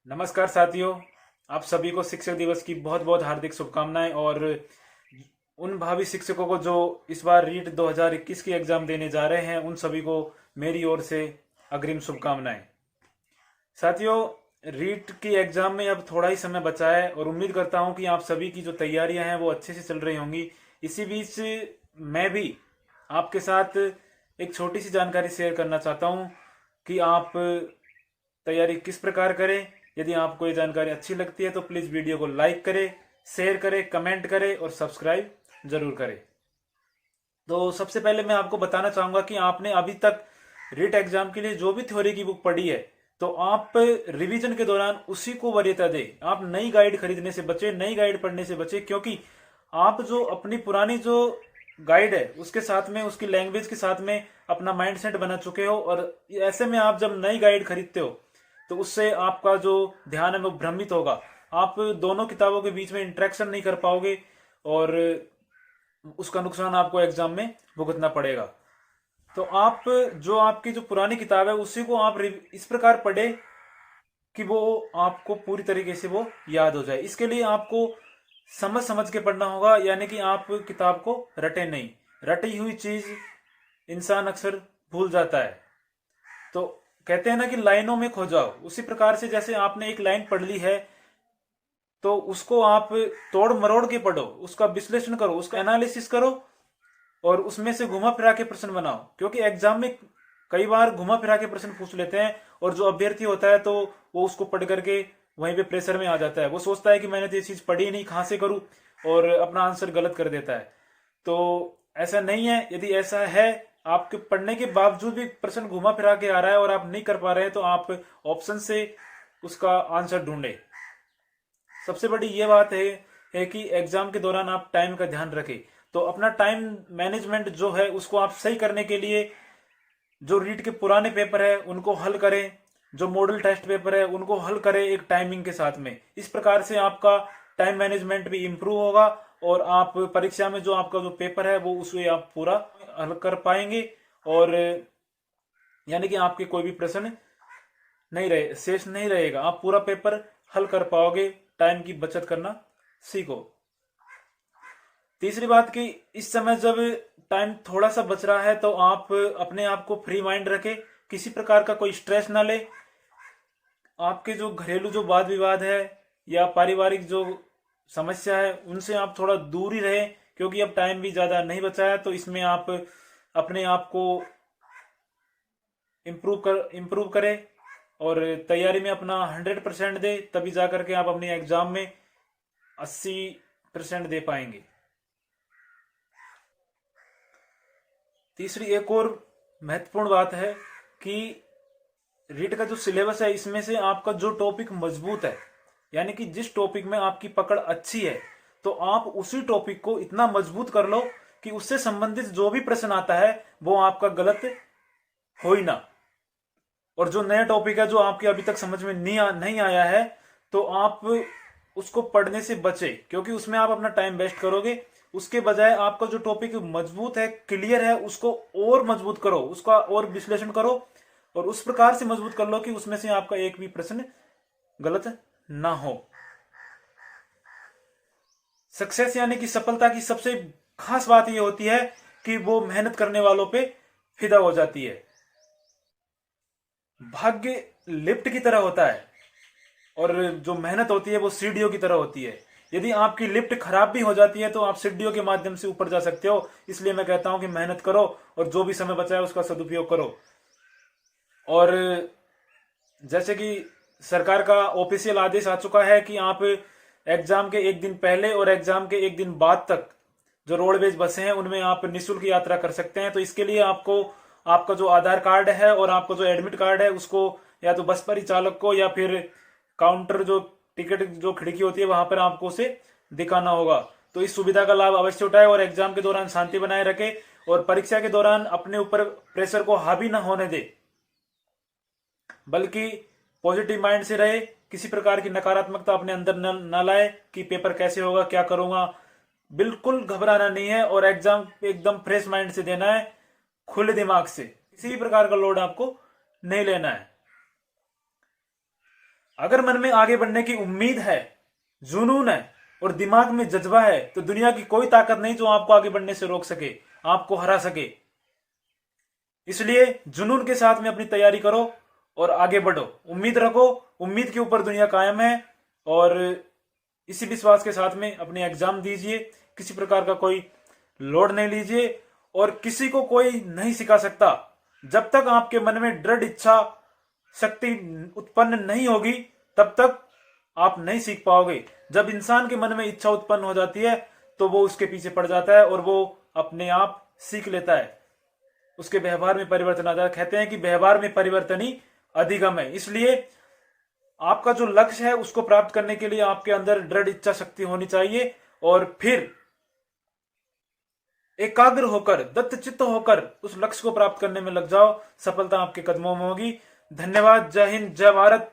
नमस्कार साथियों। आप सभी को शिक्षक दिवस की बहुत बहुत हार्दिक शुभकामनाएं। और उन भावी शिक्षकों को जो इस बार रीट 2021 की एग्जाम देने जा रहे हैं, उन सभी को मेरी ओर से अग्रिम शुभकामनाएं। साथियों, रीट की एग्जाम में अब थोड़ा ही समय बचा है और उम्मीद करता हूं कि आप सभी की जो तैयारियां हैं वो अच्छे से चल रही होंगी। इसी बीच मैं भी आपके साथ एक छोटी सी जानकारी शेयर करना चाहता हूं कि आप तैयारी किस प्रकार करें। यदि आपको ये जानकारी अच्छी लगती है तो प्लीज़ वीडियो को लाइक करें, शेयर करें, कमेंट करें और सब्सक्राइब जरूर करें। तो सबसे पहले मैं आपको बताना चाहूंगा कि आपने अभी तक रीट एग्जाम के लिए जो भी थ्योरी की बुक पढ़ी है, तो आप रिवीजन के दौरान उसी को वरीयता दें। आप नई गाइड खरीदने से बचे, नई गाइड पढ़ने से बचे, क्योंकि आप जो अपनी पुरानी जो गाइड है उसके साथ में, उसकी लैंग्वेज के साथ में अपना माइंडसेट बना चुके हो। और ऐसे में आप जब नई गाइड खरीदते हो तो उससे आपका जो ध्यान है वो भ्रमित होगा। आप दोनों किताबों के बीच में इंटरेक्शन नहीं कर पाओगे और उसका नुकसान आपको एग्जाम में भुगतना पड़ेगा। तो आप जो आपकी जो पुरानी किताब है उसी को आप इस प्रकार पढ़े कि वो आपको पूरी तरीके से वो याद हो जाए। इसके लिए आपको समझ समझ के पढ़ना होगा, यानी कि आप किताब को रटे नहीं। रटी हुई चीज इंसान अक्सर भूल जाता है। तो कहते हैं ना कि लाइनों में खो जाओ। उसी प्रकार से जैसे आपने एक लाइन पढ़ ली है तो उसको आप तोड़ मरोड़ के पढ़ो, उसका विश्लेषण करो, उसका एनालिसिस करो और उसमें से घुमा फिरा के प्रश्न बनाओ। क्योंकि एग्जाम में कई बार घुमा फिरा के प्रश्न पूछ लेते हैं और जो अभ्यर्थी होता है तो वो उसको पढ़ करके वहीं पे प्रेशर में आ जाता है। वो सोचता है कि मैंने तो ये चीज पढ़ी नहीं, कहां से करूं, और अपना आंसर गलत कर देता है। तो ऐसा नहीं है। यदि ऐसा है, आपके पढ़ने के बावजूद भी प्रश्न घुमा फिरा के आ रहा है और आप नहीं कर पा रहे हैं, तो आप ऑप्शन से उसका आंसर ढूंढे। सबसे बड़ी ये बात है कि एग्जाम के दौरान आप टाइम का ध्यान रखें। तो अपना टाइम मैनेजमेंट जो है उसको आप सही करने के लिए जो रीट के पुराने पेपर है उनको हल करें, जो मॉडल टेस्ट पेपर है उनको हल करें एक टाइमिंग के साथ में। इस प्रकार से आपका टाइम मैनेजमेंट भी इम्प्रूव होगा और आप परीक्षा में जो आपका जो पेपर है वो उसे आप पूरा हल कर पाएंगे। और यानी कि आपके कोई भी प्रश्न नहीं रहे, शेष नहीं रहेगा, आप पूरा पेपर हल कर पाओगे। टाइम की बचत करना सीखो। तीसरी बात कि इस समय जब टाइम थोड़ा सा बच रहा है तो आप अपने आप को फ्री माइंड रखें, किसी प्रकार का कोई स्ट्रेस ना ले। आपके जो घरेलू जो वाद विवाद है या पारिवारिक जो समस्या है उनसे आप थोड़ा दूर ही रहे, क्योंकि अब टाइम भी ज्यादा नहीं बचा है। तो इसमें आप अपने आप को इम्प्रूव करें और तैयारी में अपना 100% दे, तभी जा करके आप अपने एग्जाम में 80% दे पाएंगे। तीसरी एक और महत्वपूर्ण बात है कि रीट का जो सिलेबस है इसमें से आपका जो टॉपिक मजबूत है, यानी कि जिस टॉपिक में आपकी पकड़ अच्छी है, तो आप उसी टॉपिक को इतना मजबूत कर लो कि उससे संबंधित जो भी प्रश्न आता है वो आपका गलत हो ही ना। और जो नया टॉपिक है जो आपके अभी तक समझ में नहीं आया है, तो आप उसको पढ़ने से बचे, क्योंकि उसमें आप अपना टाइम वेस्ट करोगे। उसके बजाय आपका जो टॉपिक मजबूत है, क्लियर है, उसको और मजबूत करो, उसका और विश्लेषण करो और उस प्रकार से मजबूत कर लो कि उसमें से आपका एक भी प्रश्न गलत ना हो। सक्सेस यानी कि सफलता की सबसे खास बात यह होती है कि वो मेहनत करने वालों पे फिदा हो जाती है। भाग्य लिफ्ट की तरह होता है और जो मेहनत होती है वो सीढ़ियों की तरह होती है। यदि आपकी लिफ्ट खराब भी हो जाती है तो आप सीढ़ियों के माध्यम से ऊपर जा सकते हो। इसलिए मैं कहता हूं कि मेहनत करो और जो भी समय बचा है उसका सदुपयोग करो। और जैसे कि सरकार का ऑफिशियल आदेश आ चुका है कि आप एग्जाम के एक दिन पहले और एग्जाम के एक दिन बाद तक जो रोडवेज बसें हैं उनमें आप निःशुल्क यात्रा कर सकते हैं। तो इसके लिए आपको आपका जो आधार कार्ड है और आपका जो एडमिट कार्ड है उसको या तो बस परिचालक को या फिर काउंटर जो टिकट जो खिड़की होती है वहां पर आपको उसे दिखाना होगा। तो इस सुविधा का लाभ अवश्य उठाए और एग्जाम के दौरान शांति बनाए रखे और परीक्षा के दौरान अपने ऊपर प्रेशर को हावी ना होने दे, बल्कि पॉजिटिव माइंड से रहे। किसी प्रकार की नकारात्मकता अपने अंदर न लाए कि पेपर कैसे होगा, क्या करूंगा। बिल्कुल घबराना नहीं है और एग्जाम एकदम फ्रेश माइंड से देना है, खुले दिमाग से। किसी भी प्रकार का लोड आपको नहीं लेना है। अगर मन में आगे बढ़ने की उम्मीद है, जुनून है और दिमाग में जज्बा है, तो दुनिया की कोई ताकत नहीं जो आपको आगे बढ़ने से रोक सके, आपको हरा सके। इसलिए जुनून के साथ में अपनी तैयारी करो और आगे बढ़ो, उम्मीद रखो, उम्मीद के ऊपर दुनिया कायम है। और इसी विश्वास के साथ में अपने एग्जाम दीजिए, किसी प्रकार का कोई लोड नहीं लीजिए और किसी को कोई नहीं सिखा सकता। जब तक आपके मन में दृढ़ इच्छा शक्ति उत्पन्न नहीं होगी तब तक आप नहीं सीख पाओगे। जब इंसान के मन में इच्छा उत्पन्न हो जाती है तो वो उसके पीछे पड़ जाता है और वो अपने आप सीख लेता है, उसके व्यवहार में परिवर्तन आता है। कहते हैं कि व्यवहार में परिवर्तन ही अधिगम है। इसलिए आपका जो लक्ष्य है उसको प्राप्त करने के लिए आपके अंदर दृढ़ इच्छा शक्ति होनी चाहिए और फिर एकाग्र होकर, दत्तचित्त होकर उस लक्ष्य को प्राप्त करने में लग जाओ। सफलता आपके कदमों में होगी। धन्यवाद। जय हिंद, जय भारत।